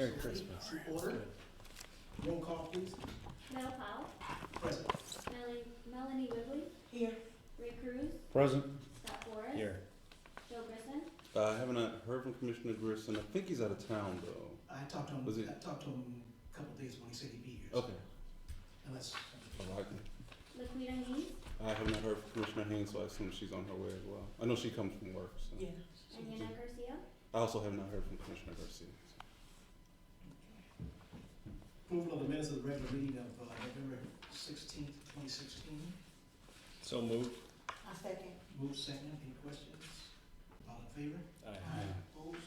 Merry Christmas. Order. Roll call, please. Mel Powell, Present. Melanie Wibley, Here. Ray Cruz, Present. Scott Forrest, Here. Joe Grissom, I have not heard from Commissioner Grissom. I think he's out of town though. I talked to him, Was it- I talked to him a couple of days when he said he'd be here. Okay. Unless, All right. Laquita Haynes, I have not heard from Commissioner Haynes, so I assume she's on her way as well. I know she comes from work, so. Yeah. and Yana Garcia. I also have not heard from Commissioner Garcia. approval of the minutes of the regular meeting of November 16th, 2016. So moved. I second. Move second. Any questions? All in favor? Aye. Opposed?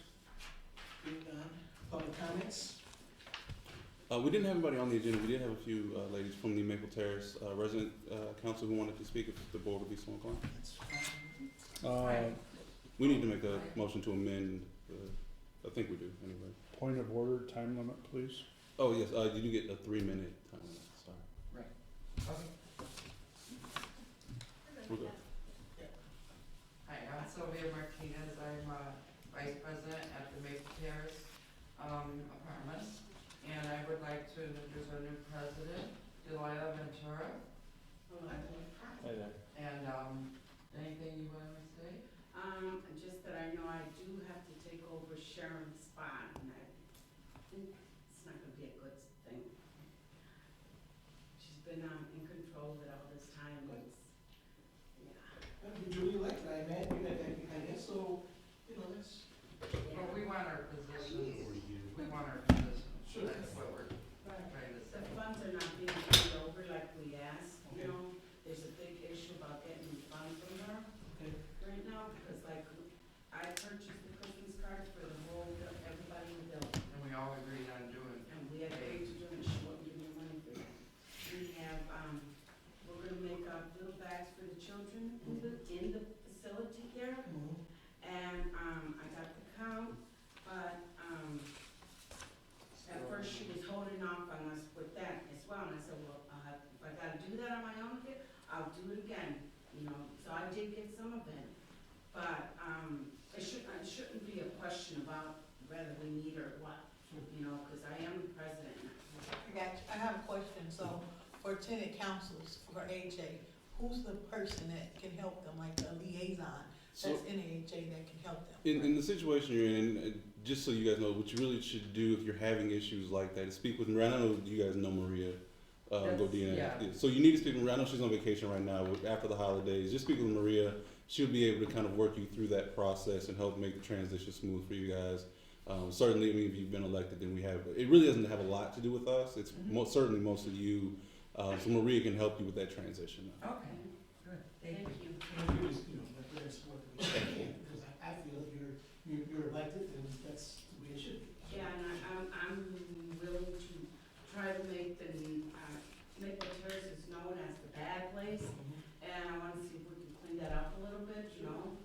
Hearing none. Public comments? We didn't have anybody on the agenda. We did have a few ladies from the Maple Terrace resident council who wanted to speak if the board would be so inclined. That's fine. We need to make a motion to amend, I think we do, anyway. Point of order, time limit, please. Oh, yes, you do get a 3-minute time limit, sorry. Okay. We're good. Hi, I'm Sylvia Martinez. I'm Vice President at the Maple Terrace Apartments. And I would like to introduce our new president, Delilah Ventura. Hi there. And anything you want to say? Just that I know I do have to take over Sharon's spot, and I think it's not gonna be a good thing. She's been in control of it all this time, it's, yeah. Well, you duly elected, I imagine, I guess, so, you know, that's. Well, we want our positions. We want our positions. Sure. That's what we're Right. trying to say. The funds are not being turned over like we asked, you know, there's a big issue about getting funds from her Okay. right now, because like, I purchased the Christmas cards for the whole, everybody in the building. And we all agreed on doing. And we had agreed to do it, she wouldn't give me money for that. We have, we're gonna make little bags for the children in the facility here. Mhm. And, I got the count, but, at first she was holding off on us with that as well. And I said, well, if I gotta do that on my own kid, I'll do it again, you know. So I did get some of it. But, it shouldn't be a question about whether we need her or what, you know, because I am the president now. I got you. I have a question. So for tenant councils, for AJ, who's the person that can help them, like the liaison So, that's in AJ that can help them? in the situation you're in, just so you guys know, what you really should do if you're having issues like that is speak with Maria. I know you guys know Maria Godina. yeah. So you need to speak with Maria. I know she's on vacation right now. After the holidays, just speak with Maria. She'll be able to kind of work you through that process and help make the transition smooth for you guys. Certainly, I mean, if you've been elected, then we have. It really doesn't have a lot to do with us. It's certainly most of you. So Maria can help you with that transition. Okay, good. Thank you. And you just, you know, let her support the way because I feel that you're elected and that's the way it should be. Yeah, and I'm willing to try to make Maple Terrace is known as the bad place. And I wanna see if we can clean that up a little bit, you know,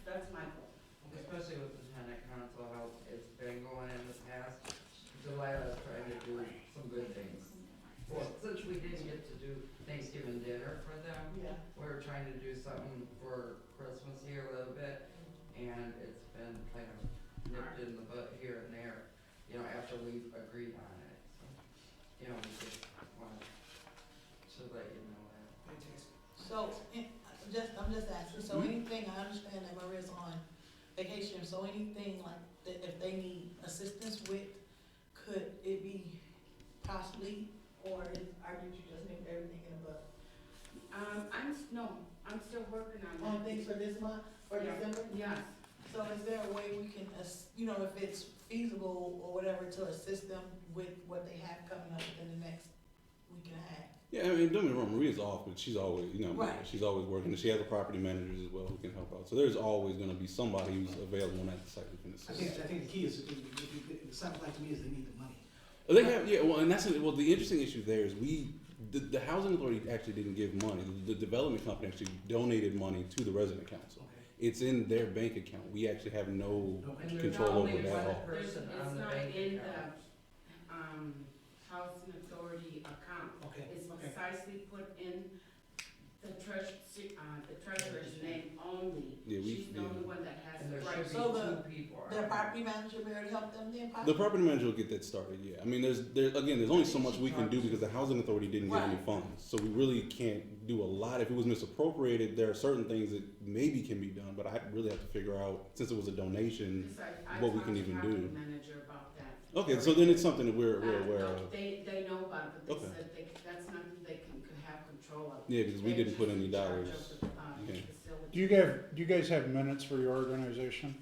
that's my goal. Especially with the tenant council, how it's been going in the past. Delilah's trying to do some good things. Well, since we didn't get to do Thanksgiving dinner for them, Yeah. we're trying to do something for Christmas here a little bit, and it's been kind of nipped in the butt here and there, you know, after we've agreed on it. So, you know, we just want to let you know that. Fantastic. So, I'm just asking, so anything, I understand that Maria's on vacation, so anything like that, if they need assistance with, could it be possibly, or did you just make everything in a butt? I'm still working on On that. things for this month, for Yeah. December? Yes, So is there a way we can, you know, if it's feasible or whatever, to assist them with what they have coming up within the next week and a half? Yeah, I mean, don't get me wrong, Maria's off, but she's always, you know, Right. she's always working. She has the property managers as well who can help out. So there's always going to be somebody who's available on that site who can assist. I think the key is, it sounds like to me is they need the money. They have, yeah, well, and well, the interesting issue there is the housing authority actually didn't give money. The development company actually donated money to the resident council. Okay. It's in their bank account. We actually have no No, And there's control over only that one at all. person it's on the not bank in the, account. housing authority account. Okay, It's okay. precisely put in the treasure, the treasurer's name only. Yeah, She's the only one that has And the there right. should be So the- two people. Their property manager may already help them then, The possibly? property manager will get that started, yeah. I mean, there's only so much we can do because the housing authority didn't get any Right. funds. So we really can't do a lot. If it was misappropriated, there are certain things that maybe can be done, but I really have to figure out, since it was a donation. 'Cause I what we talked can to even property do. manager about that. Okay, so then it's something that we're aware No, of. they know about it, but they Okay. said that's nothing they can have control of. Yeah, because we They're didn't put just any in charge dollars. of the, Okay. facility. Do you guys have minutes for your organization?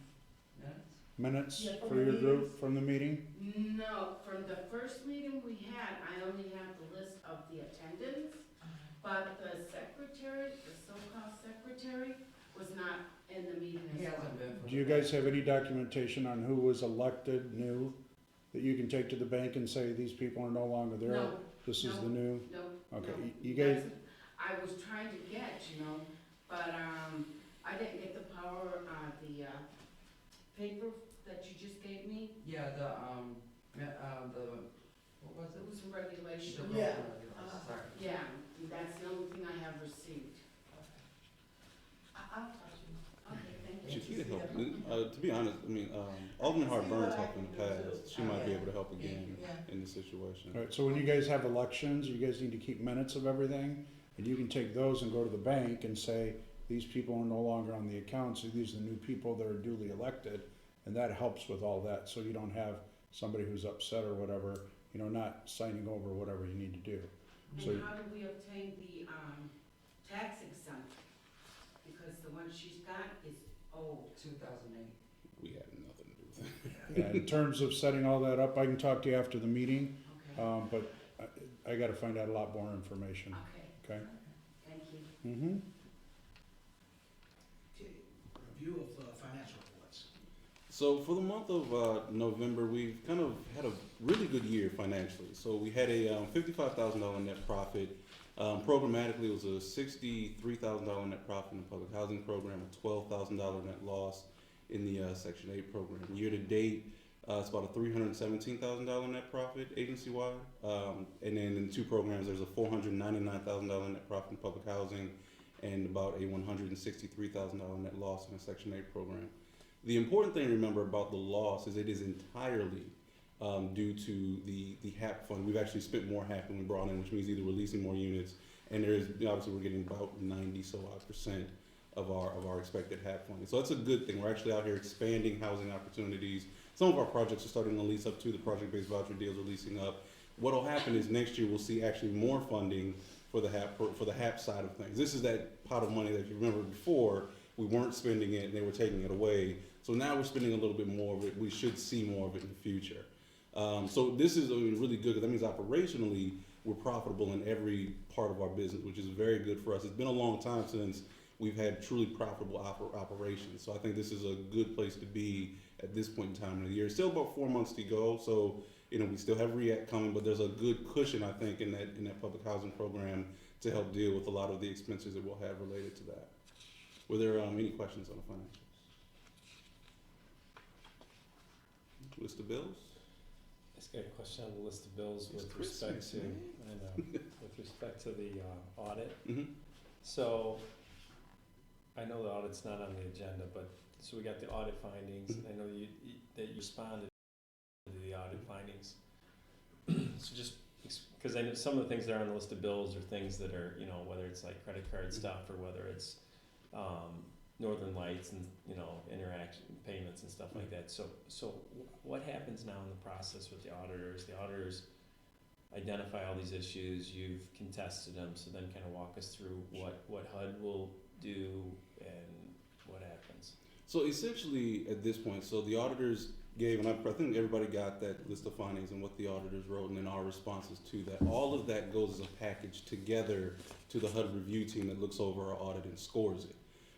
Minutes Yeah, from for the your group meetings. from the meeting? No, from the first meeting we had, I only have the list of the attendance, but the secretary, the so-called secretary, was not in the meeting He as well. hasn't been for. Do you guys have any documentation on who was elected new that you can take to the bank and say, these people are no longer there? No, This is no. the new? no, Okay, no. you guys, That's- I was trying to get, but, I didn't get the power, the, paper that you just gave me. Yeah, what was It it? was a regulation. The Yeah. road regulation, sorry. Yeah, that's the only thing I have received. I'll talk to you. Okay, thank you. She could help. To be honest, I mean, Alderman Hart Burns helped in the past. She might be able to help again Yeah. in this situation. all right, so when you guys have elections, you guys need to keep minutes of everything, and you can take those and go to the bank and say, these people are no longer on the account, so these are the new people that are duly elected, and that helps with all that, so you don't have somebody who's upset or whatever, not signing over whatever you need to do. So- And how do we obtain the, tax exempt? Because the one she's got is old. 2008. We had nothing to do with it. Yeah, in terms of setting all that up, I can talk to you after the meeting, Okay, but I gotta find out a lot more information, okay, okay? thank you. Mm-hmm. Okay, review of financial reports. So for the month of November, we've kind of had a really good year financially. So we had a $55,000 net profit. Programmatically, it was a $63,000 net profit in the public housing program, a $12,000 net loss in the Section 8 program. Year to date, it's about a $317,000 net profit agency-wide. And then in two programs, there's a $499,000 net profit in public housing and about a $163,000 net loss in the Section 8 program. The important thing to remember about the loss is it is entirely due to the HAP fund. We've actually spent more HAP than we brought in, which means either releasing more units, and obviously we're getting about 90% of our expected HAP funding. So that's a good thing. We're actually out here expanding housing opportunities. Some of our projects are starting to lease up too. The project-based voucher deals are leasing up. What'll happen is next year we'll see actually more funding for the HAP side of things. This is that pot of money that if you remember before, we weren't spending it and they were taking it away. So now we're spending a little bit more of it. We should see more of it in the future. So this is really good because that means operationally we're profitable in every part of our business, which is very good for us. It's been a long time since we've had truly profitable operations. So I think this is a good place to be at this point in time of the year. Still about 4 months to go. So, we still have REACT coming, but there's a good cushion, I think, in that public housing program to help deal with a lot of the expenses that we'll have related to that. Were there any questions on the financials? List of bills? I just got a question on the list of bills It's with respect Christmas, to, man. I know, with respect to the audit. Mm-hmm. So, I know the audit's not on the agenda, but, so we got the audit findings, Mm-hmm. and I know that you responded to the audit findings. So just, because I know some of the things that are on the list of bills are things that are, whether it's like credit card stuff, or whether it's, Northern Lights and, interaction payments and stuff like that. So what happens now in the process with the auditors? The auditors identify all these issues, you've contested them, so then kind of walk us through what HUD will do and what happens. So essentially, at this point, so the auditors gave, and I think everybody got that list of findings and what the auditors wrote, and then our responses to that. All of that goes as a package together to the HUD review team that looks over our audit and scores it.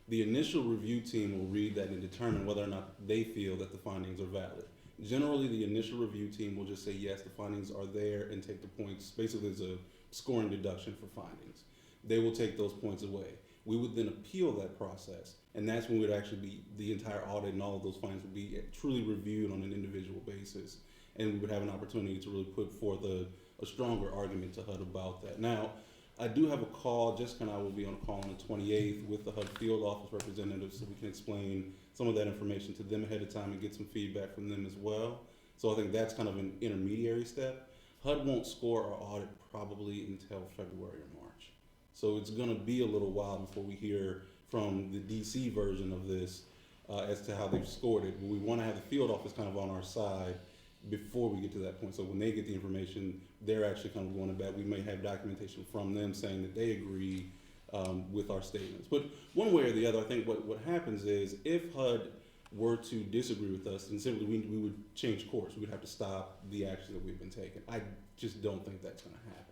The initial review team will read that and determine whether or not they feel that the findings are valid. Generally, the initial review team will just say, yes, the findings are there, and take the points. Basically, there's a scoring deduction for findings. They will take those points away. We would then appeal that process, and that's when we'd actually be, the entire audit and all of those findings would be truly reviewed on an individual basis, and we would have an opportunity to really put forth a stronger argument to HUD about that. Now, I do have a call, Jessica and I will be on a call on the 28th with the HUD field office representatives so we can explain some of that information to them ahead of time and get some feedback from them as well. So I think that's kind of an intermediary step. HUD won't score our audit probably until February or March. So it's gonna be a little while before we hear from the DC version of this as to how they've scored it. But we wanna have the field office kind of on our side before we get to that point. So when they get the information, they're actually kind of going back. We may have documentation from them saying that they agree with our statements. But one way or the other, I think what happens is if HUD were to disagree with us, then simply we would change course. We would have to stop the action that we've been taking. I just don't think that's going to happen.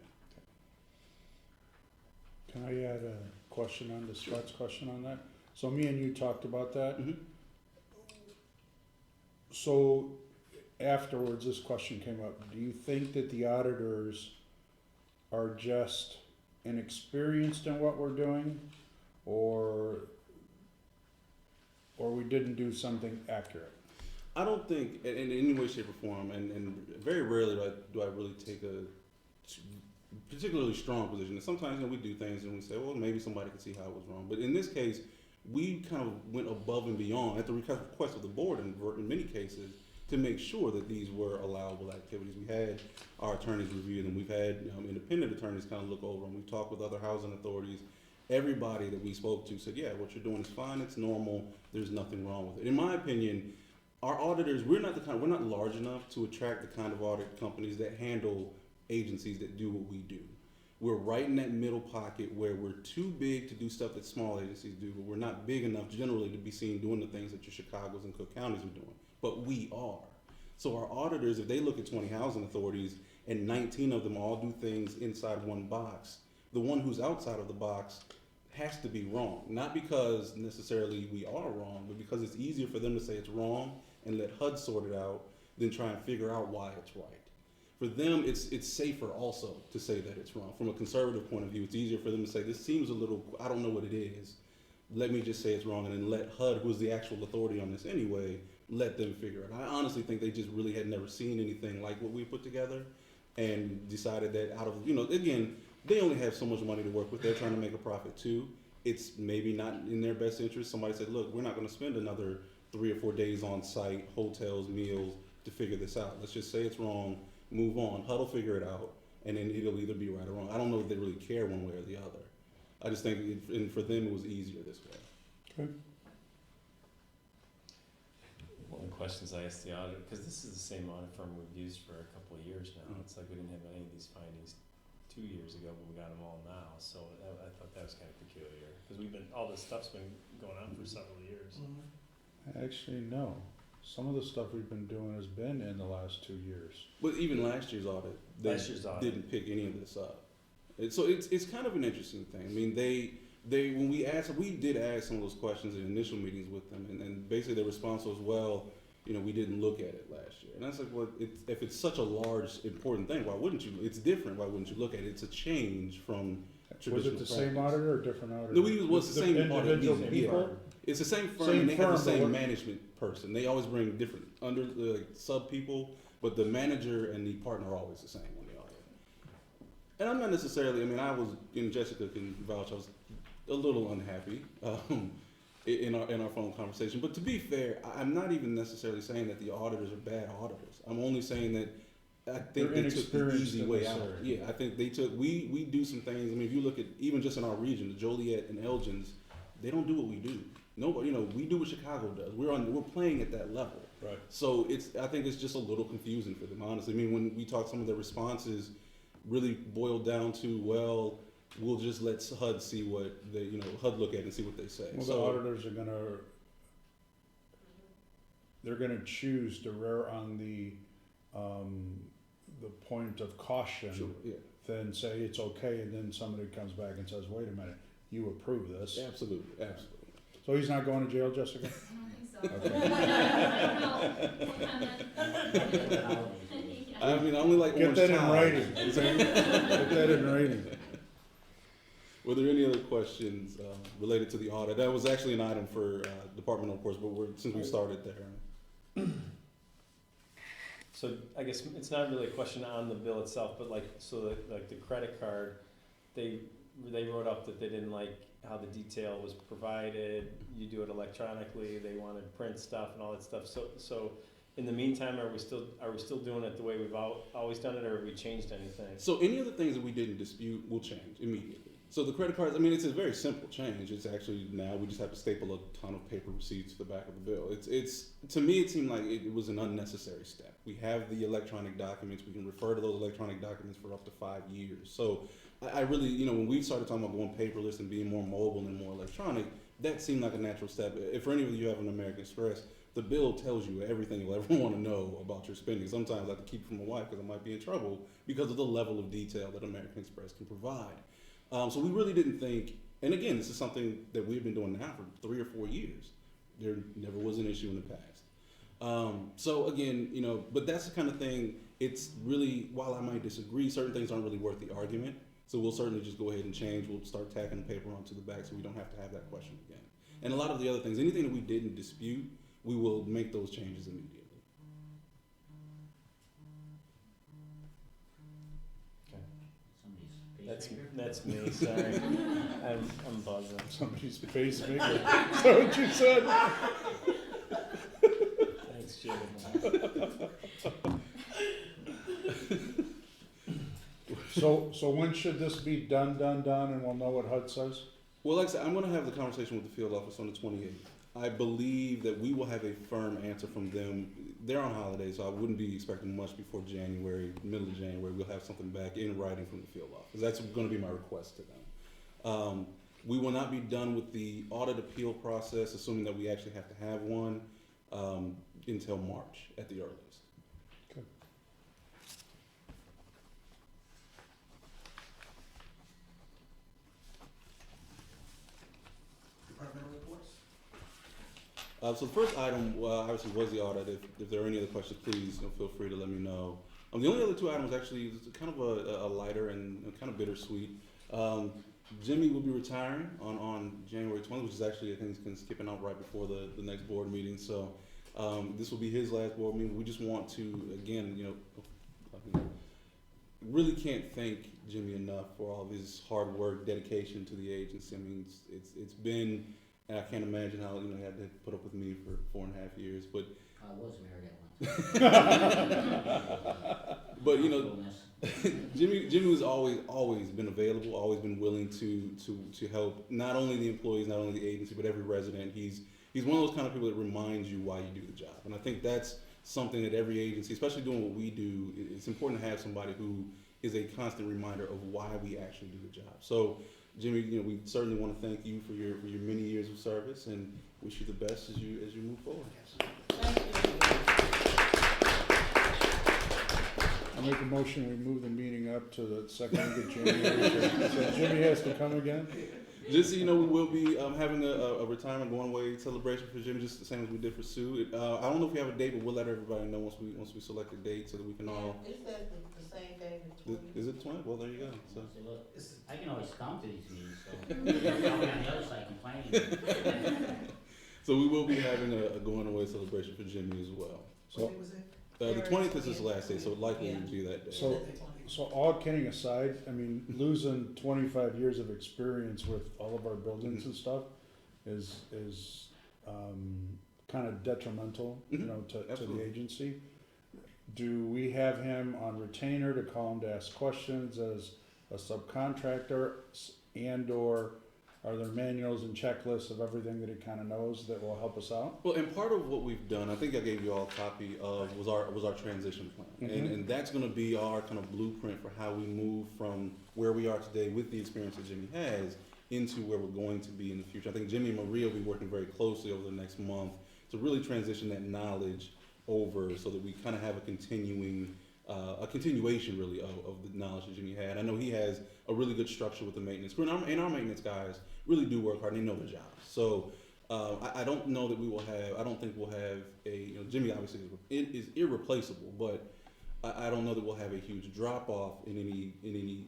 Can I add a question on to Scott's question on that? So me and you talked about that. Mm-hmm. So afterwards, this question came up. Do you think that the auditors are just inexperienced in what we're doing, or we didn't do something accurate? I don't think in any way, shape, or form, and very rarely do I really take a particularly strong position. And sometimes we do things and we say, well, maybe somebody could see how it was wrong. But in this case, we kind of went above and beyond at the request of the board in many cases to make sure that these were allowable activities. We had our attorneys review them. We've had independent attorneys kind of look over them. We've talked with other housing authorities. Everybody that we spoke to said, yeah, what you're doing is fine. It's normal. There's nothing wrong with it. In my opinion, our auditors, we're not large enough to attract the kind of audit companies that handle agencies that do what we do. We're right in that middle pocket where we're too big to do stuff that small agencies do, but we're not big enough generally to be seen doing the things that your Chicagos and Cook Counties are doing. But we are. So our auditors, if they look at 20 housing authorities and 19 of them all do things inside one box, the one who's outside of the box has to be wrong. Not because necessarily we are wrong, but because it's easier for them to say it's wrong and let HUD sort it out than try and figure out why it's right. For them, it's safer also to say that it's wrong. From a conservative point of view, it's easier for them to say, this seems a little, I don't know what it is. Let me just say it's wrong, and then let HUD, who's the actual authority on this anyway, let them figure it. I honestly think they just really had never seen anything like what we put together and decided that out of, again, they only have so much money to work with. They're trying to make a profit too. It's maybe not in their best interest. Somebody said, look, we're not going to spend another 3 or 4 days on site, hotels, meals to figure this out. Let's just say it's wrong, move on. HUD will figure it out, and then it'll either be right or wrong. I don't know if they really care one way or the other. I just think, and for them, it was easier this way. Okay. One of the questions I asked the auditor, because this is the same audit firm we've used for a couple of years now. It's like we didn't have any of these findings 2 years ago, but we got them all now. So I thought that was kind of peculiar, because all this stuff's been going on for several years. Actually, no. Some of the stuff we've been doing has been in the last 2 years. But even last year's audit, they didn't pick any of this up. So it's kind of an interesting thing. I mean, when we did ask some of those questions in initial meetings with them, and basically their response was, well, we didn't look at it last year. And I was like, well, if it's such a large, important thing, why wouldn't you? It's different. Why wouldn't you look at it? It's a change from traditional Was it the practice. Same auditor or different auditor? No, it was the same auditor. individual Yeah. people? It's the same firm, Same and they have the firm, but same what- management person. They always bring different sub people, but the manager and the partner are always the same when they audit. And I'm not necessarily. I was, and Jessica can vouch. I was a little unhappy in our phone conversation. But to be fair, I'm not even necessarily saying that the auditors are bad auditors. I'm only saying that I think They're they took the inexperienced easy in way this out. area. Yeah, I think they took. We do some things. If you look at even just in our region, the Joliet and Elgins, they don't do what we do. Nobody, we do what Chicago does. We're playing at that level. Right. So I think it's just a little confusing for them, honestly. When we talk, some of their responses really boiled down to, well, we'll just let HUD see what HUD look at and see what they say. Well, the auditors are they're gonna choose to err on the point of caution. Sure, yeah. Than say it's okay, and then somebody comes back and says, wait a minute, you approve this. Absolutely. So he's not going to jail, Jessica? I don't think so. I only like Get orange that in ties. writing. Get that in writing. Were there any other questions related to the audit? That was actually an item for departmental reports, but since we started there. So I guess it's not really a question on the bill itself, but the credit card, they wrote up that they didn't like how the detail was provided, you do it electronically, they wanted print stuff and all that stuff, so in the meantime, are we still doing it the way we've always done it, or have we changed anything? So any of the things that we didn't dispute will change immediately. So the credit cards, I mean, it's a very simple change. It's actually now we just have to staple a ton of paper receipts to the back of the bill. It's to me, it seemed like it was an unnecessary step. We have the electronic documents. We can refer to those electronic documents for up to 5 years. So I really, when we started talking about going paperless and being more mobile and more electronic, that seemed like a natural step. If for any of you have an American Express, the bill tells you everything you'll ever want to know about your spending. Sometimes I have to keep it from my wife because I might be in trouble because of the level of detail that American Express can provide. So we really didn't think, and again, this is something that we've been doing now for 3 or 4 years. There never was an issue in the past. So again, but that's the kind of thing, it's really, while I might disagree, certain things aren't really worth the argument. So we'll certainly just go ahead and change. We'll start tacking the paper onto the back so we don't have to have that question again. And a lot of the other things, anything that we didn't dispute, we will make those changes immediately. That's me, sorry. I'm buzzing. Somebody's pacemaker. Is that what you said? Thanks, Jim. So when should this be done, and we'll know what HUD says? Well, like I said, I'm going to have the conversation with the field office on the 28th. I believe that we will have a firm answer from them. They're on holiday, so I wouldn't be expecting much before January, middle of January. We'll have something back in writing from the field office. That's going to be my request to them. We will not be done with the audit appeal process, assuming that we actually have to have one, until March at the earliest. Departmental reports? So the first item, obviously, was the audit. If there are any other questions, please feel free to let me know. The only other two items actually is kind of a lighter and kind of bittersweet. Jimmy will be retiring on January 20th, which is actually, I think, it's skipping out right before the next board meeting. So this will be his last board meeting. We just want to, again, really can't thank Jimmy enough for all of his hard work, dedication to the agency. I mean, it's been, and I can't imagine how he had to put up with me for 4.5 years. But I was married at once. but Jimmy was always been available, always been willing to help not only the employees, not only the agency, but every resident. He's one of those kind of people that reminds you why you do the job, and I think that's something that every agency, especially doing what we do, it's important to have somebody who is a constant reminder of why we actually do the job. So, Jimmy, we certainly want to thank you for your many years of service, and wish you the best as you move forward. Thank you. I make a motion, we move the meeting up to the second week of January. So Jimmy has to come again? Just so you know, we will be having a retirement going away celebration for Jimmy, just the same as we did for Sue. I don't know if we have a date, but we'll let everybody know once we select a date so that we can all. It says the same day, the 20th. Is it 20? Well, there you go. So. Say, look, I can always come to these meetings, so I'll be on the other side complaining. So we will be having a going away celebration for Jimmy as well. What day was it? The 20th is his last day, so it likely will be that day. So all kidding aside, I mean, losing 25 years of experience with all of our buildings and stuff is kind of detrimental, to the Absolutely. agency. Do we have him on retainer to call him to ask questions as a subcontractor, and/or are there manuals and checklists of everything that he kind of knows that will help us out? Well, and part of what we've done, I think I gave you all a copy of, was our transition plan. And that's going to be our kind of blueprint for how we move from where we are today with the experience that Jimmy has into where we're going to be in the future. I think Jimmy and Maria will be working very closely over the next month to really transition that knowledge over so that we kind of have a continuation really of the knowledge that Jimmy had. I know he has a really good structure with the maintenance crew, and our maintenance guys really do work hard and they know their jobs. So I don't know that I don't think we'll have Jimmy obviously is irreplaceable, but I don't know that we'll have a huge drop off in any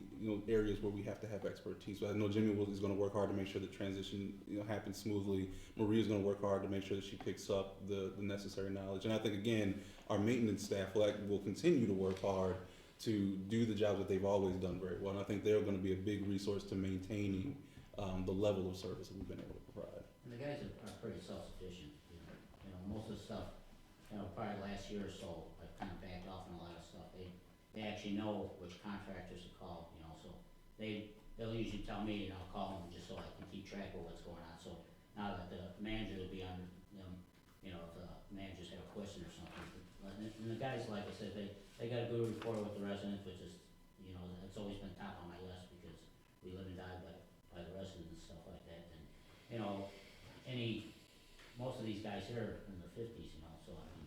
areas where we have to have expertise. So I know Jimmy is going to work hard to make sure the transition happens smoothly. Maria's going to work hard to make sure that she picks up the necessary knowledge. And I think again, our maintenance staff will continue to work hard to do the jobs that they've always done very well. And I think they're going to be a big resource to maintaining the level of service that we've been able to provide. And the guys are pretty self-sufficient, you know, most of the stuff, probably last year or so, I've kind of backed off on a lot of stuff. They actually know which contractors to call, so they'll usually tell me, and I'll call them just so I can keep track of what's going on. So now that the manager will be on them, if the managers have a question or something. And the guys, like I said, they got a good rapport with the residents, which is, it's always been top on my list because we live and die by the residents and stuff like that. And, most of these guys here are in their 50s, so I mean,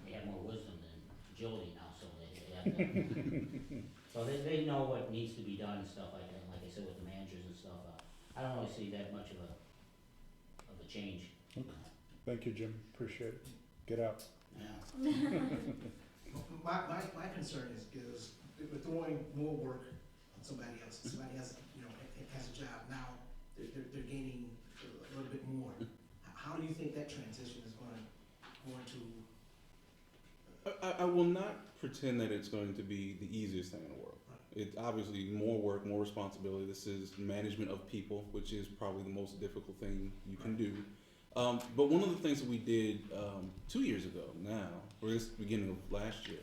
they have more wisdom than agility now, so they have to, so they know what needs to be done and stuff like that. Like I said, with the managers and stuff, I don't really see that much of a change. Thank you, Jim, appreciate it. Get out. Yeah. My concern is we're throwing more work on somebody else. Somebody else, has a job now, they're gaining a little bit more. How do you think that transition is going to? I will not pretend that it's going to be the easiest thing in the world. It's obviously more work, more responsibility. This is management of people, which is probably the most difficult thing you can do. But one of the things that we did 2 years ago now, or this beginning of last year,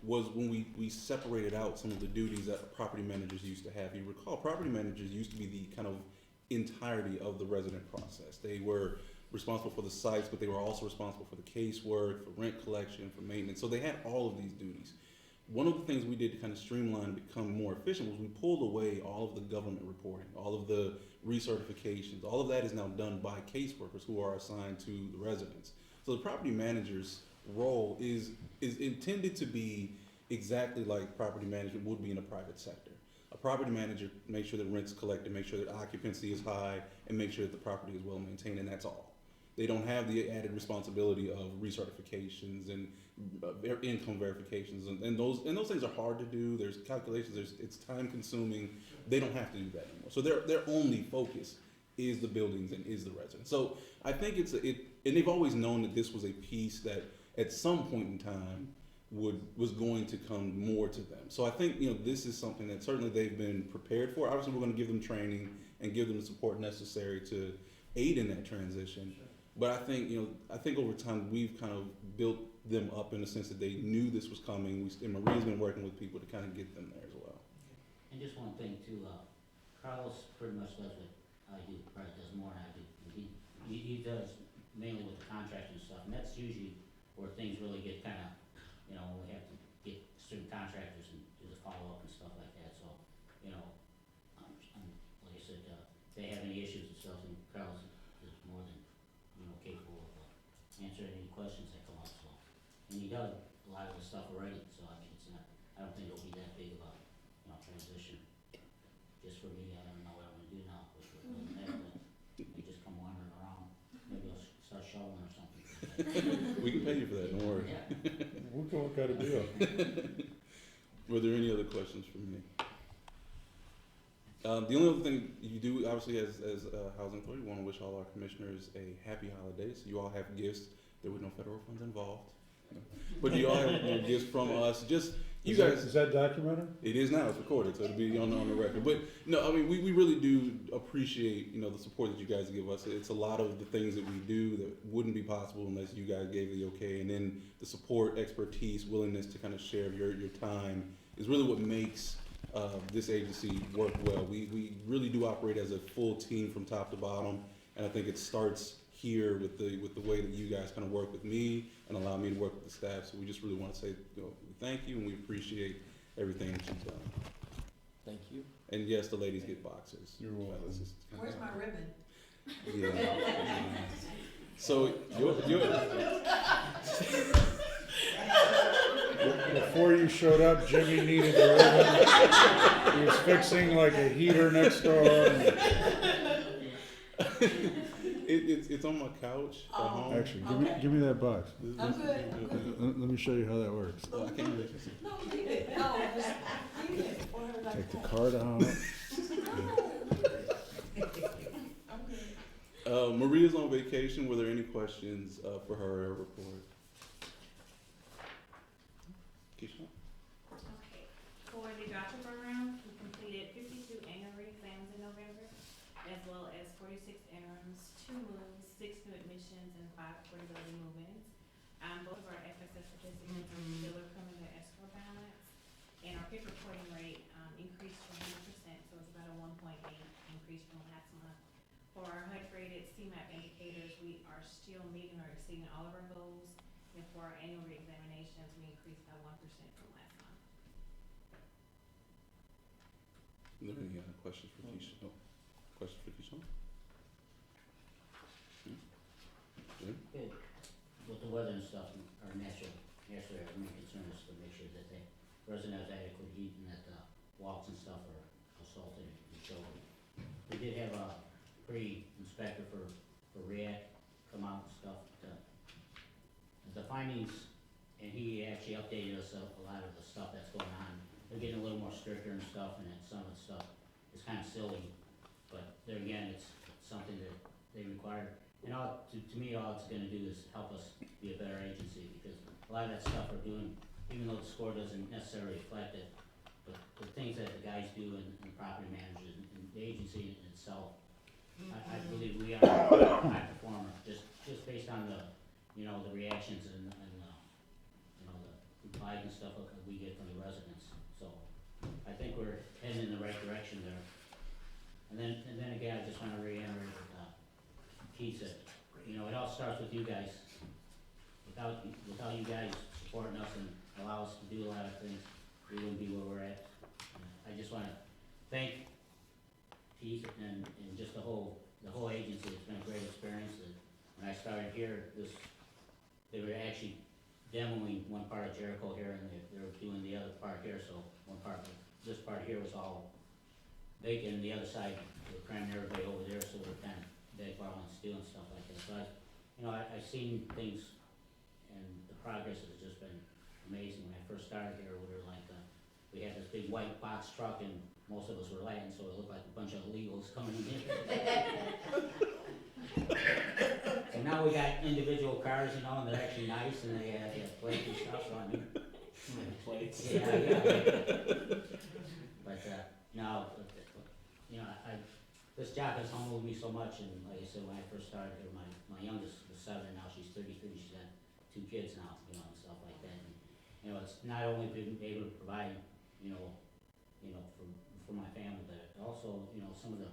was when we separated out some of the duties that property managers used to have. You recall, property managers used to be the kind of entirety of the resident process. They were responsible for the sites, but they were also responsible for the casework, for rent collection, for maintenance. So they had all of these duties. One of the things we did to kind of streamline and become more efficient was we pulled away all of the government reporting, all of the recertifications. All of that is now done by caseworkers who are assigned to the residents. So the property manager's role is intended to be exactly like property management would be in a private sector. A property manager makes sure that rent's collected, make sure that occupancy is high, and make sure that the property is well maintained, and that's all. They don't have the added responsibility of recertifications and income verifications, and those things are hard to do. There's calculations. It's time consuming. They don't have to do that anymore. So their only focus is the buildings and is the residents. So I think and they've always known that this was a piece that at some point in time was going to come more to them. So I think this is something that certainly they've been prepared for. Obviously, we're going to give them training and give them the support necessary to aid in that transition. Sure. But I think over time we've kind of built them up in the sense that they knew this was coming. And Maria's been working with people to kind of get them there as well. And just one thing too, Carlos pretty much does what I do, probably does more than I do. He does mainly with the contractors and stuff, and that's usually where things really get kind of, when we have to get certain contractors and do the follow-up and stuff like that. So, like I said, if they have any issues and stuff, then Carlos is more than, capable of answering any questions that come up. So, and he does a lot of the stuff already. So I mean, it's not. I don't think it'll be that big of a, transition. Just for me, I don't know what I'm gonna do now. Which doesn't happen. We just come wandering around. Maybe I'll start shoveling or something. We can pay you for that. Don't worry. Yeah. We'll go work out a deal. Were there any other questions from me? The only other thing you do, obviously, as Housing Authority, want to wish all our commissioners a happy holidays. You all have gifts. There were no federal funds involved. But you all have gifts from us. Just you guys. Is that documented? It is now. It's recorded, so it'll be on the record. But no, I mean, we really do appreciate the support that you guys give us. It's a lot of the things that we do that wouldn't be possible unless you guys gave the okay. And then the support, expertise, willingness to kind of share your time is really what makes this agency work well. We really do operate as a full team from top to bottom, and I think it starts here with the way that you guys kind of work with me and allow me to work with the staff. So we just really want to say thank you, and we appreciate everything that you've done. Thank you. And yes, the ladies get boxes. You're welcome. Where's my ribbon? Yeah. So Before you showed up, Jimmy needed the ribbon. He was fixing like a heater next door. it's on my couch at home. Actually, Okay. give me that box. I'm good. Let me show you how that works. I can't really see. No, leave it. No, just leave it. Before everybody Take the comes. card out. I'm good. Maria's on vacation. Were there any questions for her report? Keisha? 2 moves, 6 new admissions, and 5 affordability move-ins. Both of our FSS participants are still accruing their escrow balance, and our PIP reporting rate increased to 100%, so it's about a 1.8 increase from last month. For our HUD-graded CMAP indicators, we are still meeting or exceeding all of our goals, and for our annual reexaminations, we increased by 1% from last month. Are there any questions for Keisha? Oh, questions for Keisha? Good. With the weather and stuff, our naturally, our main concern is to make sure that the resident has adequate heat and that the walks and stuff are assaulted and chilled. We did have a pre-inspector for REACT come out and stuff. The findings, and he actually updated us a lot of the stuff that's going on. They're getting a little more stricter and stuff, and that some of the stuff is kind of silly, but there again, it's something that they require. And to me, all it's gonna do is help us be a better agency, because a lot of that stuff we're doing, even though the score doesn't necessarily reflect it, but the things that the guys do and the property managers and the agency in itself, I believe we are a high performer, just based on the, you know, the reactions and you know, the replies and stuff that we get from the residents. So I think we're heading in the right direction there. And then again, I just wanna reiterate what Keith said, you know, it all starts with you guys. Without you guys supporting us and allow us to do a lot of things, we wouldn't be where we're at. I just wanna thank Keith and just the whole agency. It's been a great experience. When I started here, they were actually demoing one part of Jericho here, and they were doing the other part here, so this part here was all vacant, and the other side, they were cramming everybody over there, so we're kind of deadfalling and stealing stuff like that. So I've seen things, and the progress has just been amazing. When I first started here, we were like, we had this big white box truck, and most of us were Latin, so it looked like a bunch of illegals coming in here. And now we got individual cars, you know, and they're actually nice, and they have plates and stuff, so I mean. Plates. Yeah. But, no, you know, this job has humbled me so much, and like I said, when I first started here, my youngest was 7, now she's 33, she's got 2 kids now, you know, and stuff like that. And, you know, it's not only been able to provide, you know, for my family, but also, you know, some of the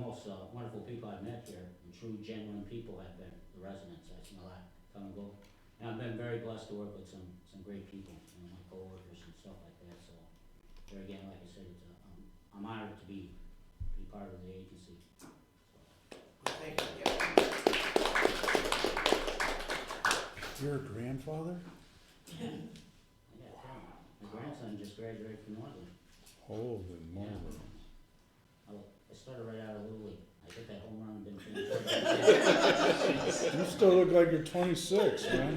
most wonderful people I've met here, and true, genuine people, have been the residents. I've seen a lot come and go, and I've been very blessed to work with some great people, you know, my coworkers and stuff like that. So, there again, like I said, it's I'm honored to be part of the agency. Thank you. You're a grandfather? Yeah, my grandson just graduated from Northern. Holy moly. I started right out of Little League. I hit that home run and didn't finish. You still look like you're 26, man.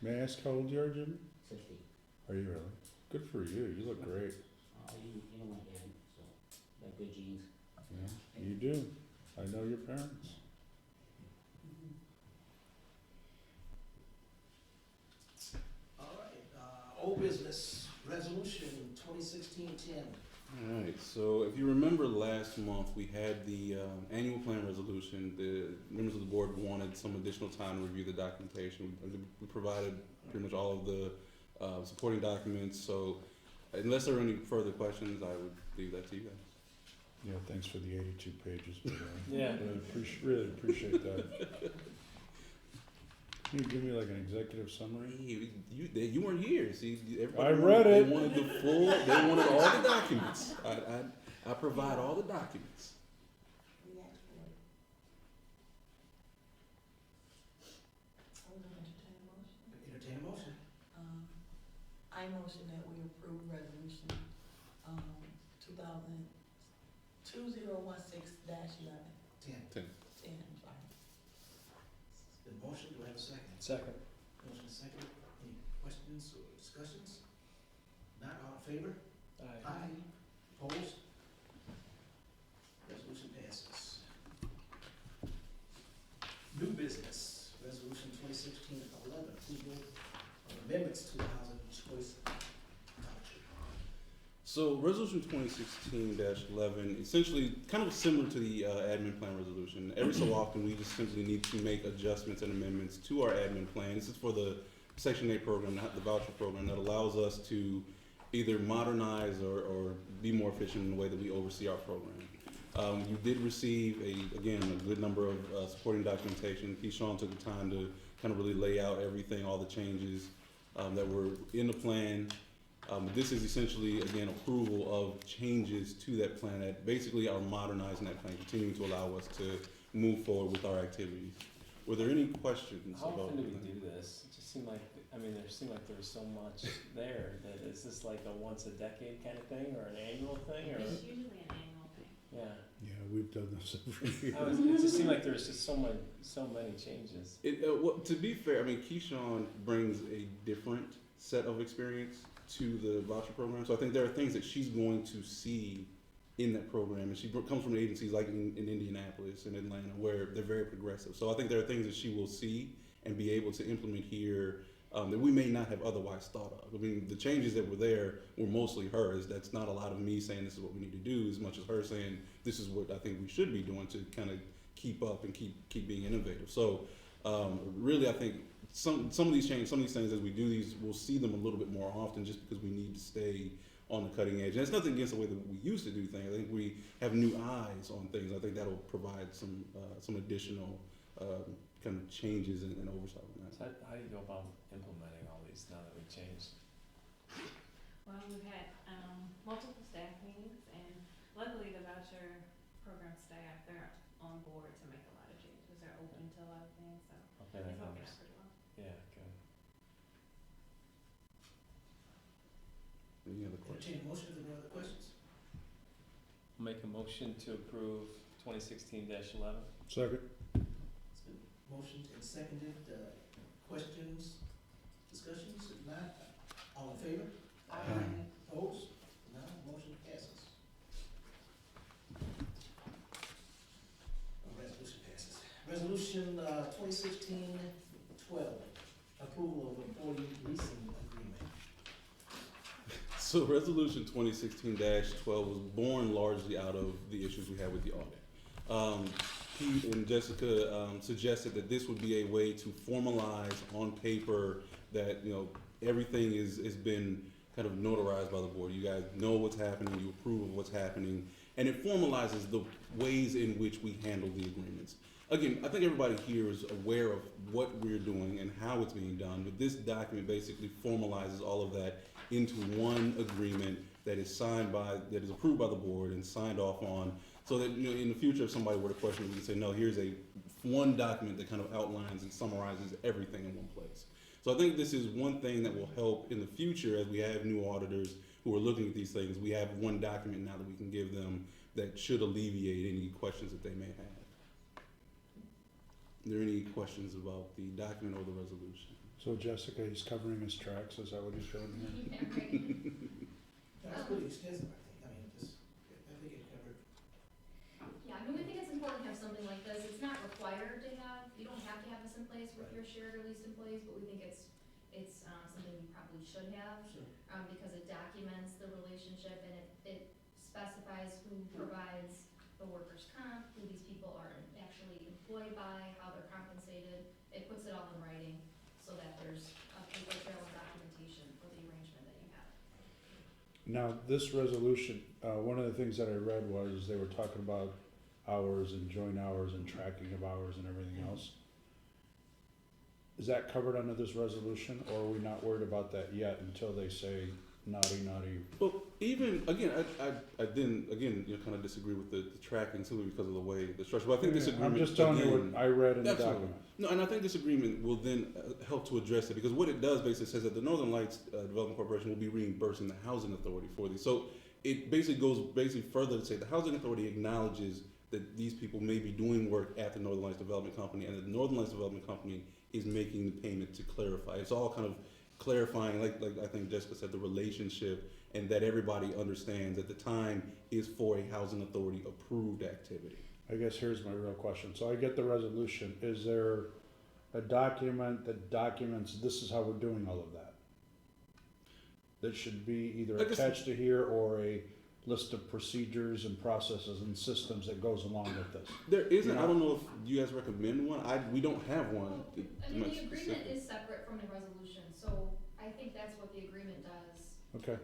May I ask how old you are, Jimmy? 60. Are you really? Good for you. You look great. You know my dad, so got good genes. Yeah, you do. I know your parents. All right, old business, resolution 2016-10. Alright, so if you remember last month, we had the annual plan resolution. The members of the board wanted some additional time to review the documentation. We provided pretty much all of the supporting documents, so unless there are any further questions, I would leave that to you guys. Yeah, thanks for the 82 pages. But, Yeah. really appreciate that. Can you give me like an executive summary? You weren't here. See, I read it. They wanted they wanted all the documents. I provide all the documents. We asked for it. I would entertain a motion. Entertain a motion. I motion that we approve resolution, 2016-11. 10. 10, I'm sorry. The motion, do I have a second? Second. Motion second. Any questions or discussions? Not all in favor? Aye. Opposed? Resolution passes. New business, resolution 2016-11, approval of amendments to the housing choice voucher. So resolution 2016-11, essentially kind of similar to the admin plan resolution. Every so often, we just simply need to make adjustments and amendments to our admin plan. This is for the Section 8 program, the voucher program, that allows us to either modernize or be more efficient in the way that we oversee our program. You did receive, a good number of supporting documentation. Keyshawn took the time to kind of really lay out everything, all the changes that were in the plan. This is essentially, again, approval of changes to that plan that basically are modernizing that plan, continuing to allow us to move forward with our activities. Were there any questions How about often do the we plan? do this? It just seemed like, there seemed like there was so much there, that is this like a once a decade kind of thing, or an annual thing, or? It's usually an annual thing. Yeah. Yeah, we've done this every year. It just seemed like there was just so many changes. Well, to be fair, Keyshawn brings a different set of experience to the voucher program. So I think there are things that she's going to see in that program. And she comes from agencies like in Indianapolis and Atlanta where they're very progressive. So I think there are things that she will see and be able to implement here that we may not have otherwise thought of. The changes that were there were mostly hers. That's not a lot of me saying this is what we need to do as much as her saying this is what I think we should be doing to kind of keep up and keep being innovative. So really, I think some of these changes, some of these things as we do these, we'll see them a little bit more often just because we need to stay on the cutting edge. And it's nothing against the way that we used to do things. I think we have new eyes on things. I think that'll provide some additional kind of changes and oversight on that. So how do you go about implementing all these now that we've changed? Well, we've had, multiple staff meetings, and luckily the voucher program staff, they're on board to make a lot of changes. They're open to a lot of things, so Okay, it's that working helps. out pretty well. Yeah, good. Any other questions? Entertain a motion if there are no other questions. Make a motion to approve 2016-11. Second. It's been motioned and seconded. Questions, discussions? If not, all in favor? Opposed? None, motion passes. Resolution passes. Resolution 2016-12, approval of employee leasing agreement. So resolution 2016-12 was born largely out of the issues we had with the audit. Pete and Jessica suggested that this would be a way to formalize on paper that everything is been kind of notarized by the board. You guys know what's happening, you approve of what's happening, and it formalizes the ways in which we handle the agreements. Again, I think everybody here is aware of what we're doing and how it's being done, but this document basically formalizes all of that into one agreement that is approved by the board and signed off on, so that in the future, if somebody were to question it, we can say, no, here's one document that kind of outlines and summarizes everything in one place. So I think this is one thing that will help in the future as we have new auditors who are looking at these things. We have one document now that we can give them that should alleviate any questions that they may have. Are there any questions about the document or the resolution? So Jessica, he's covering his tracks, is that what he's showing here? Yeah, right. That was pretty extensive, I think. I think it covered. Yeah, we think it's important to have something like this. It's not required to have, you don't have to have this in place with your shared or leased employees, but we think it's something you probably should have, Sure. because it documents the relationship and it specifies who provides the workers' comp, who these people are actually employed by, how they're compensated. It puts it all in writing so that there's a paper trail of documentation for the arrangement that you have. Now, this resolution, one of the things that I read was they were talking about hours and joint hours and tracking of hours and everything else. Is that covered under this resolution, or are we not worried about that yet until they say naughty? Well, even again, I didn't kind of disagree with the tracking simply because of the way the structure. But I think this agreement. I'm just telling you again, what I read in the absolutely. document. No, and I think this agreement will then help to address it, because what it does basically says that the Northern Lights Development Corporation will be reimbursing the Housing Authority for these. So it basically goes further to say the Housing Authority acknowledges that these people may be doing work at the Northern Lights Development Company, and the Northern Lights Development Company is making the payment to clarify. It's all kind of clarifying, like I think Jessica said, the relationship, and that everybody understands that the time is for a Housing Authority approved activity. I guess here's my real question. So I get the resolution. Is there a document that documents this is how we're doing all of that? that should be either I guess- attached to here or a list of procedures and processes and systems that goes along with this? There isn't. You I know? don't know if you guys recommend one. We don't have one. I mean, Much the agreement specific. is separate from the resolution, so I think that's what the agreement does. Okay,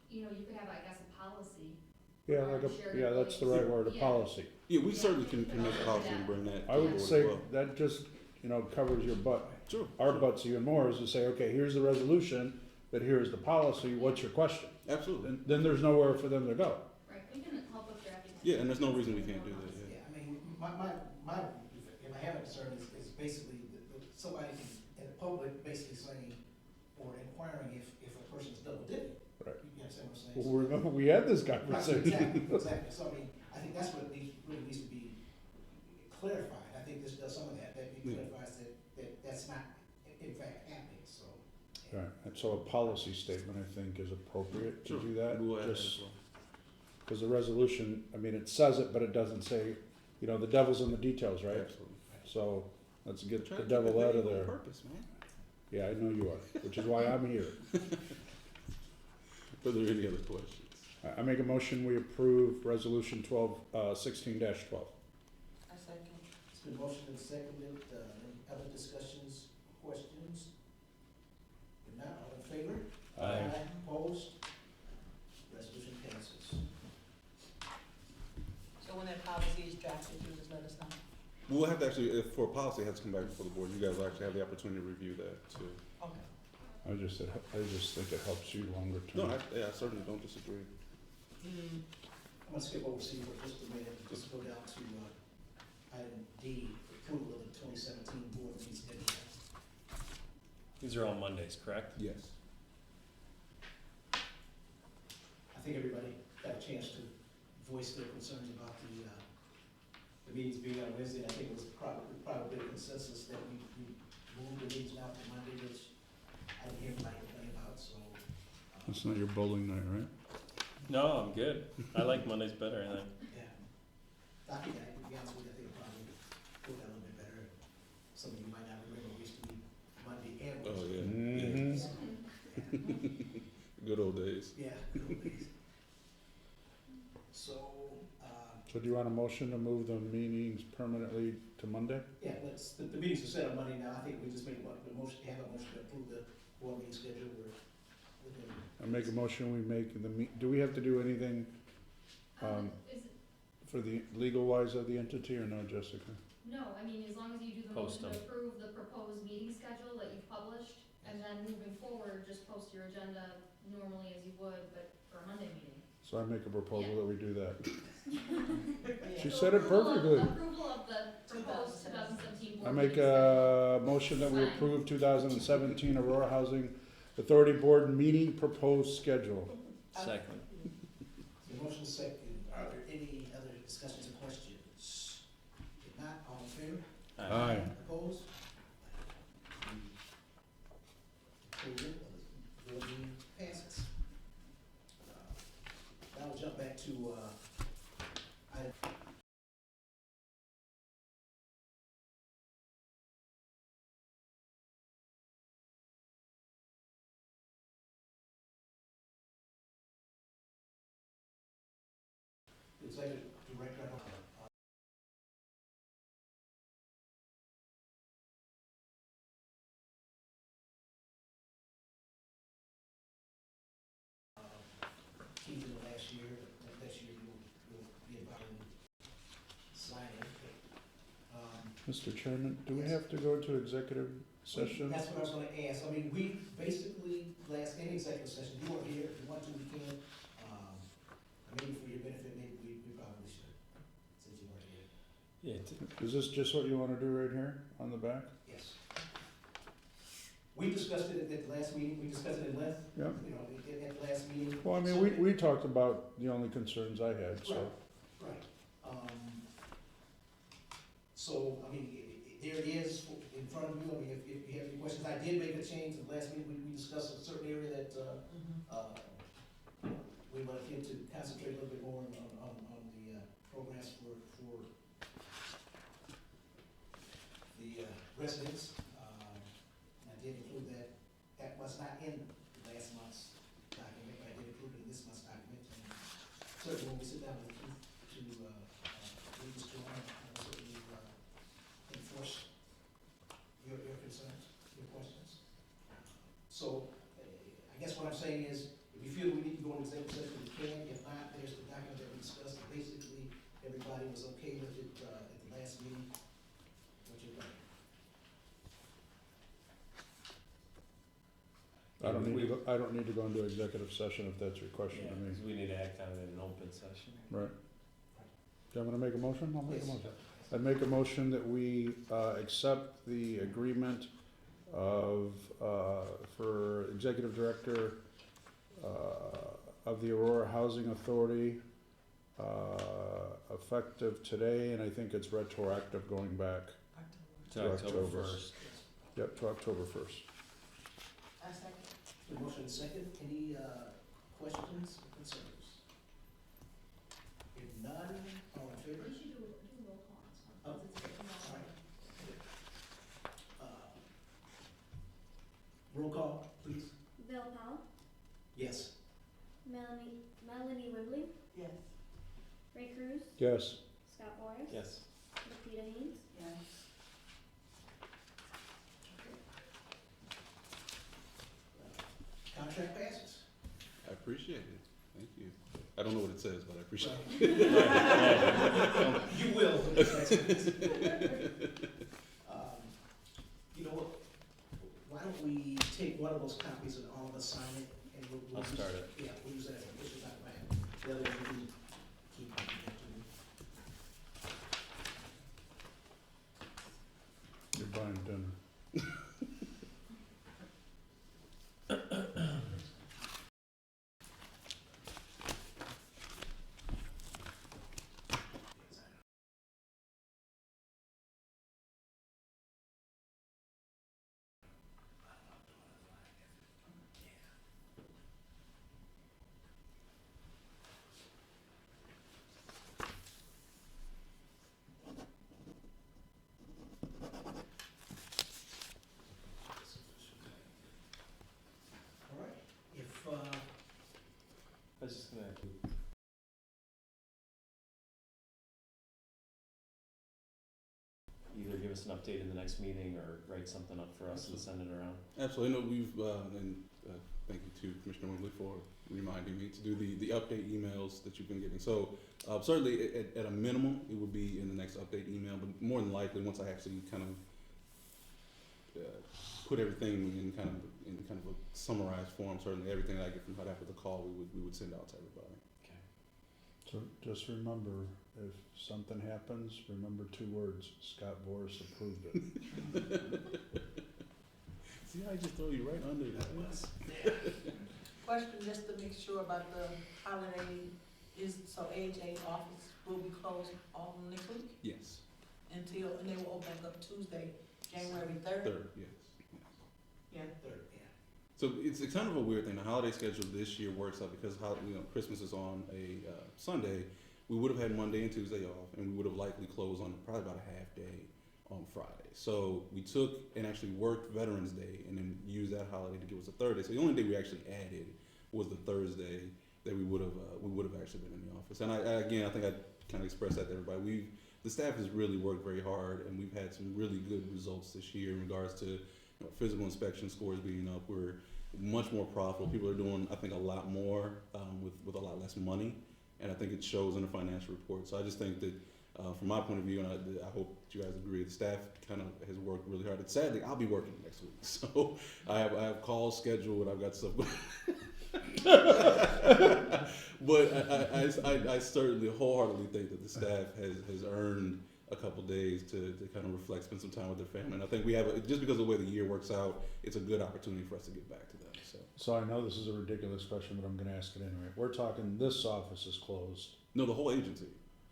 You know, you could have, I guess, a policy. yeah, like yeah, that's the right word, a Yeah. policy. Yeah, we Yeah, certainly we can can make a also policy do and that. bring that. I to would the board say as well. that just, covers your butt. Sure. Our butts even more is to say, okay, here's the resolution, but here's the policy, what's your question? Absolutely. And then there's nowhere for them to go. Right, we can help with drafting. Yeah, and there's no reason we can't do that. Yeah. Yeah, I mean, if I have a concern is basically somebody in the public basically saying, or inquiring if a person's double dipping. Right. You understand what I'm saying? Well, remember, we had this Right, conversation. exactly, so I mean, I think that's what really needs to be clarified, I think this does some of that, it Yeah. clarifies that that's not in fact happening, so. Right, and so a policy statement, I think, is appropriate to Sure. do that. We will add that Just as well. because the resolution, I mean, it says it, but it doesn't say, the devil's in the details, right? Absolutely. So let's get Trying the to devil keep it out of vague on there. purpose, man. Yeah, I know you are, which is why I'm here. Are there any other questions? I make a motion, we approve resolution 16-12. I second. It's been motioned and seconded, any other discussions, questions? If not, all in favor? Aye. Opposed? Resolution passes. So when that policy is drafted, you just let us know. We'll have to actually, if for policy, it has to come back before the board. You guys will actually have the opportunity to review that too. Okay. I just think it helps you longer No, term. I certainly don't disagree. I'm gonna skip over C for just a minute, and just go down to, item D, approval of the 2017 board meeting schedule. These are all Mondays, correct? Yes. I think everybody got a chance to voice their concerns about the meetings being on Wednesday, and I think it was probably a consensus that we moved the meetings out to Monday, which I didn't hear anybody complain about, so. That's not your bowling night, right? No, I'm good. I like Mondays better, I think. Yeah. I think, to be honest with you, I think it probably worked out a little bit better. Some of you might not remember, we used to be Monday and Oh, Wednesday. yeah. Mhm. Good old days. Yeah, good old days. So, So do you want a motion to move the meetings permanently to Monday? yeah, the meetings are set on Monday now, I think we just make the motion, have a motion to approve the board meeting schedule, we're looking. I make a motion, we make do we have to do anything Is, for the legal wise of the entity or no, Jessica? no, I mean, as long as you do the Post motion to them. approve the proposed meeting schedule that you've published, and then moving forward, just post your agenda normally as you would, but for a Monday meeting. So I make a proposal Yeah. that we do that. She Yeah. said it perfectly. Approval of the proposed 2017 board I make meeting schedule. a motion that we Fine. approve 2017 Aurora Housing Authority Board meeting proposed schedule. Second. The motion second, are there any other discussions or questions? If not, all in favor? Aye. Opposed? Approval of the board meeting passes. Now we'll jump back to, item. Executive Director, keys in the last year, next year you'll be involved in signing. Mr. Chairman, do we have to go to executive session? That's what I was gonna ask, I mean, we basically, any executive session, you weren't here, if you want to, we can. Maybe for your benefit, maybe we probably should, since you weren't here. Yeah, Is this just what you wanna do right here on the back? Yes. We discussed it at the last meeting, we discussed it in length, Yeah. you know, at the last meeting. Well, I mean, So- we talked about the only concerns I had, so. Right. So, I mean, there it is in front of you, I mean, if you have any questions, I did make a change, the last meeting, we discussed a certain area that, we wanted him to concentrate a little bit more on the, programs for the, residents. I did include that was not in last month's we sit down with Keith to, lead this to certainly, enforce your concerns, your questions. So, I guess what I'm saying is, if you feel we need to go into executive session, we can. If not, there's the document that we discussed. Basically, everybody was okay with it, at the last meeting. What you think? I don't need to go into executive session if that's your question Yeah, to me. 'cause we need to act on it in an open session. Right. Do you want me to make a motion? I'll make a Yes. motion. I make a motion that we, accept the agreement of, for executive director, of the Aurora Housing Authority, effective today, and I think it's retroactive going back, To October October. 1st. yep, to October 1st. I second. The motion is second. Any, questions or concerns? If none, all in favor? We should do roll call on this one, 'cause it's a bit long. Roll call, please. Bill Powell, Yes. Melanie Wimbley, Yes. Ray Cruz, Yes. Scott Morris. Yes. Lakita Haynes. Yes. Contract passes. I appreciate it. Thank you. I don't know what it says, but I appreciate it. You will. when it's next week. You know what? Why don't we take one of those copies and all of us sign it, and we'll I'll use- start it. Yeah, we'll use that as an official document. The other one we can keep. You're buying dinner. All right, if, I was just gonna, either give us an update in the next meeting or write something up for us and send it around. Absolutely. No, we've, thank you to Commissioner Wembley for reminding me to do the update emails that you've been getting. So, certainly at a minimum, it would be in the next update email, but more than likely, once I actually kind of, put everything in kind of a summarized form, certainly everything that I get from Hud after the call, we would send out to everybody. So just remember, if something happens, remember 2 words, Scott Boris approved it. See, I just throw you right under that. Question, just to make sure about the holiday, so AJ office will be closed all next week Yes, and they will open up Tuesday, January 3rd? third, yes. Yeah. third, yeah. So it's kind of a weird thing. The holiday schedule this year works out because Christmas is on a Sunday. We would have had Monday and Tuesday off, and we would have likely closed on probably about a half day on Friday. So we took and actually worked Veterans Day and then used that holiday to give us a third day. So the only day we actually added was the Thursday that we would have actually been in the office. And I think I kind of expressed that to everybody. The staff has really worked very hard, and we've had some really good results this year in regards to physical inspection scores being up. We're much more profitable. People are doing, I think, a lot more with a lot less money, and I think it shows in the financial report. So I just think that from my point of view, and I hope you guys agree, the staff kind of has worked really hard. And sadly, I'll be working next week, so I have calls scheduled. I've got stuff. But I certainly wholeheartedly think that the staff has earned a couple days to kind of reflect, spend some time with their family. And I think we have, just because of the way the year works out, it's a good opportunity for us to get back to them. So I know this is a ridiculous question, but I'm gonna ask it anyway. We're talking, this office is closed, No, the whole agency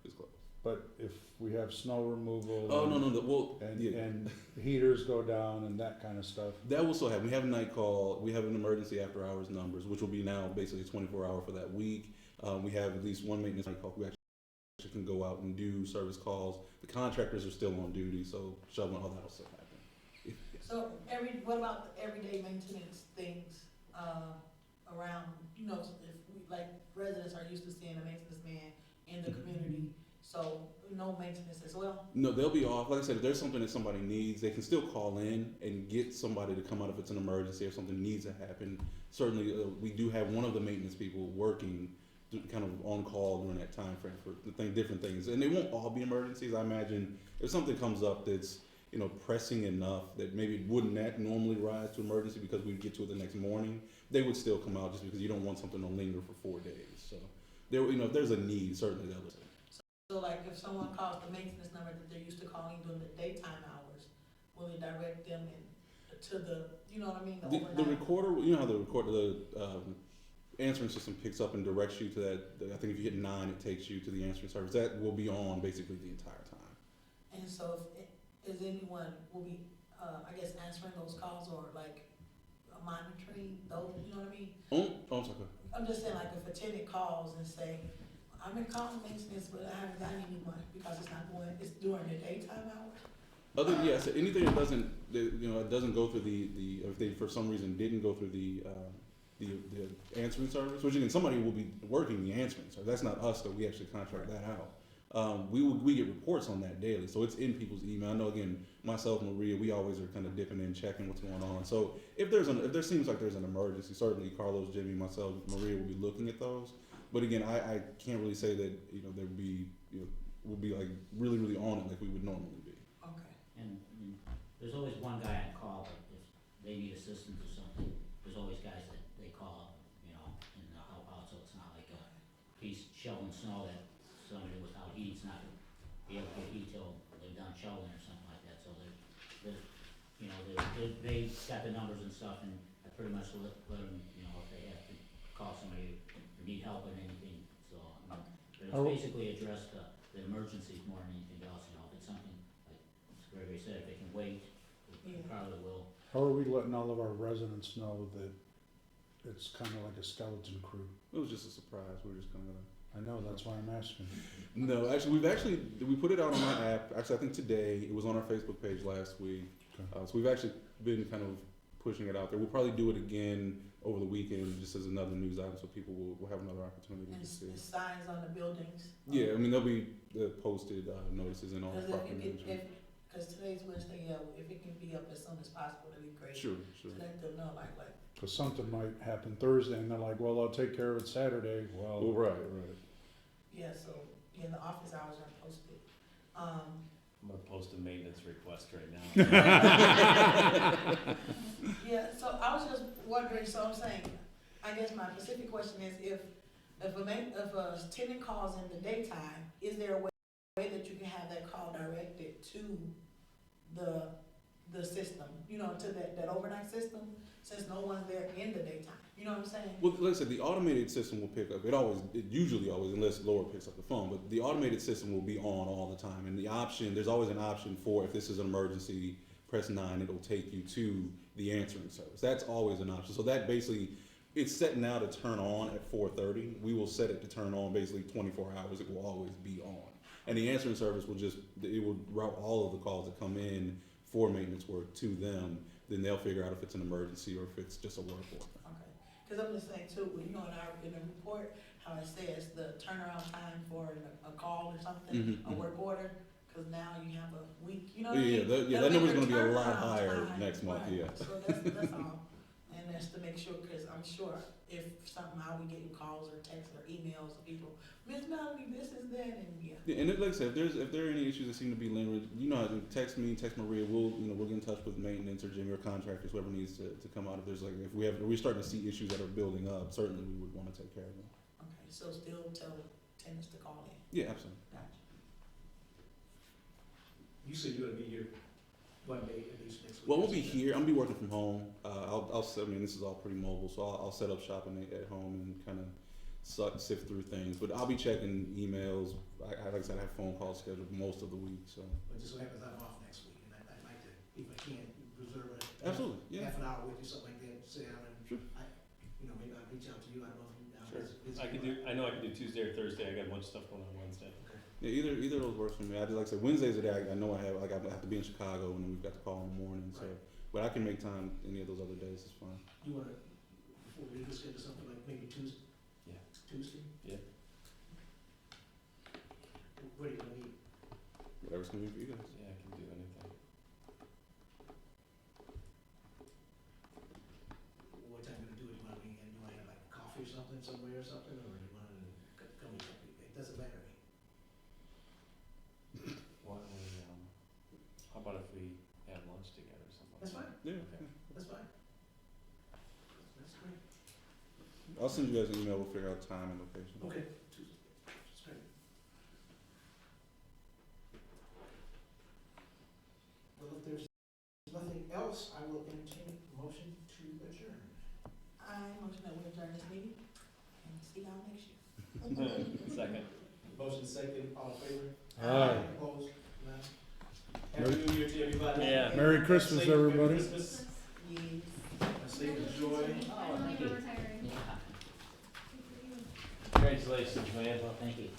is closed. but if we have snow removal. Oh, no, well, And, yeah. and heaters go down and that kind of stuff. That will still happen. We have a night call. We have an emergency after hours numbers, which will be now basically 24-hour for that week. We have at least one maintenance night call. We actually can go out and do service calls. The contractors are still on duty, so shoveling, all that will still happen. So what about the everyday maintenance things? around, you know, if we, like, residents are used to seeing a maintenance man in the community, so no maintenance as well? No, they'll be off. Like I said, if there's something that somebody needs, they can still call in and get somebody to come out if it's an emergency or something needs to happen. Certainly, we do have one of the maintenance people working kind of on call during that time frame for different things. And they won't all be emergencies. I imagine if something comes up that's, you know, pressing enough that maybe it wouldn't that normally rise to emergency because we get to it the next morning, they would still come out just because you don't want something to linger for 4 days. So, there, you know, if there's a need, certainly they'll listen. So like if someone calls the maintenance number that they're used to calling during the daytime hours, will it direct them to the, you know what I mean, the The overnight? recorder, you know how the answering system picks up and directs you to that. I think if you hit 9, it takes you to the answering service. That will be on basically the entire time. And so if, is anyone will be, I guess, answering those calls or like monitoring those, you know what I mean? Oh, I'm sorry. I'm just saying, like, if a tenant calls and say, I've been calling maintenance, but I haven't gotten anyone because it's not going, it's during the daytime hours? Yes, anything that doesn't, it doesn't go through the if they for some reason didn't go through the answering service, which again somebody will be working the answering service. That's not us though. We actually contract that out. We get reports on that daily, so it's in people's email. I know again, myself, Maria, we always are kind of dipping in, checking what's going on. So if there seems like there's an emergency, certainly Carlos, Jimmy, myself, Maria will be looking at those. But again, I can't really say that there'd be we'll be like really on it like we would normally be. Okay. And there's always one guy on call, but if they need assistance or something, there's always guys that they call up, and they'll help out, so it's not like he's shoveling snow that somebody without heat's not gonna be able to get heat till they're done shoveling or something like that, so they've got the numbers and stuff, and I pretty much let them, if they have to call somebody or need help with anything, so, but it's basically address the emergencies more than anything else, if it's something, like Gregory said, if they can wait, it probably will. How are we letting all of our residents know that it's kind of like a skeleton crew? It was just a surprise. We were just kind of I know, that's why I'm asking. No, actually, we put it out on our app. Actually, I think today it was on our Facebook page last week. Okay. So we've actually been kind of pushing it out there. We'll probably do it again over the weekend, just as another news item, so people will have another opportunity And to see. signs on the buildings? Yeah, I mean there'll be posted notices and all Because property management. because today's Wednesday, if it can be up as soon as possible, that'd be great. Sure. To let them know, like, Because something might happen Thursday and they're like, well, I'll take care of it Saturday. Well, Well, right. yeah, so, the office hours are posted. I'm gonna post a maintenance request right now. Yeah, so I was just wondering, so I'm saying, I guess my specific question is, if a tenant calls in the daytime, is there a way that you can have that call directed to the system, to that overnight system, since no one's there in the daytime, you know what I'm saying? Well, like I said, the automated system will pick up. It usually always, unless Laura picks up the phone, but the automated system will be on all the time. And there's always an option for if this is an emergency, press 9, it'll take you to the answering service. That's always an option. So that basically, it's set now to turn on at 4:30. We will set it to turn on basically 24 hours. It will always be on. And the answering service it will route all of the calls that come in for maintenance work to them. Then they'll figure out if it's an emergency or if it's just a work order. Okay, because I'm just saying too, in the report, how it says the turnaround time for a call or something, a work order, because now you have a week, you know what I mean? That number's gonna be a That'll lot make your higher turnaround next month, time. yeah. So that's all, and that's to make sure, because I'm sure if somehow we getting calls or texts or emails of people, Miss Melanie, this is that, and Yeah, and like I said, if there are any issues that seem to be lingering, text me, text Maria. We'll get in touch with maintenance or Jimmy or contractors, whoever needs to come out. If there's if we're starting to see issues that are building up, certainly we would want to take care of them. okay, so still tell tenants to call in. Yeah, absolutely. Gotcha. You said you're gonna be here Monday, at least next week. Well, we'll be here. I'm gonna be working from home. This is all pretty mobile, so I'll set up shop at home and kind of sift through things. But I'll be checking emails. Like I said, I have phone calls scheduled most of the week. So But just so happens I'm off next week, and I'd like to, if I can, reserve absolutely, yeah. half an hour with you, something like that, sit down and, Sure. Maybe I'll reach out to you, I don't know if you. Sure. I know I can do Tuesday or Thursday. I got a bunch of stuff going on Wednesday. Yeah, either of those works for me. I just like I said, Wednesday's a day I know I have to be in Chicago, and then we've got the call in the morning. So, Right. but I can make time any of those other days. It's fine. You wanna, we could schedule something like maybe Tuesday? Yeah. Tuesday? Yeah. Where do you wanna meet? Whatever's convenient for you guys. Yeah, I can do anything. What time you gonna do it? You wanna meet, you wanna have like coffee or something somewhere or something, or you wanna come meet somebody? It doesn't matter to me. Why don't we, how about if we have lunch together or something? That's fine, Yeah. Okay. that's fine. That's great. I'll send you guys an email. We'll figure out time and location. Okay, Tuesday, that's great. Well, if there's nothing else, I will entertain a motion to adjourn. I motion that we adjourn this meeting and see y'all next year. Second. Motion second, all in favor? Aye. Opposed? None? Happy New Year to everybody. Yeah. Merry Christmas, Merry everybody. Christmas. Yes. Sleep, enjoy. I know thank you're you. retiring. Congratulations, man. Well, thank you.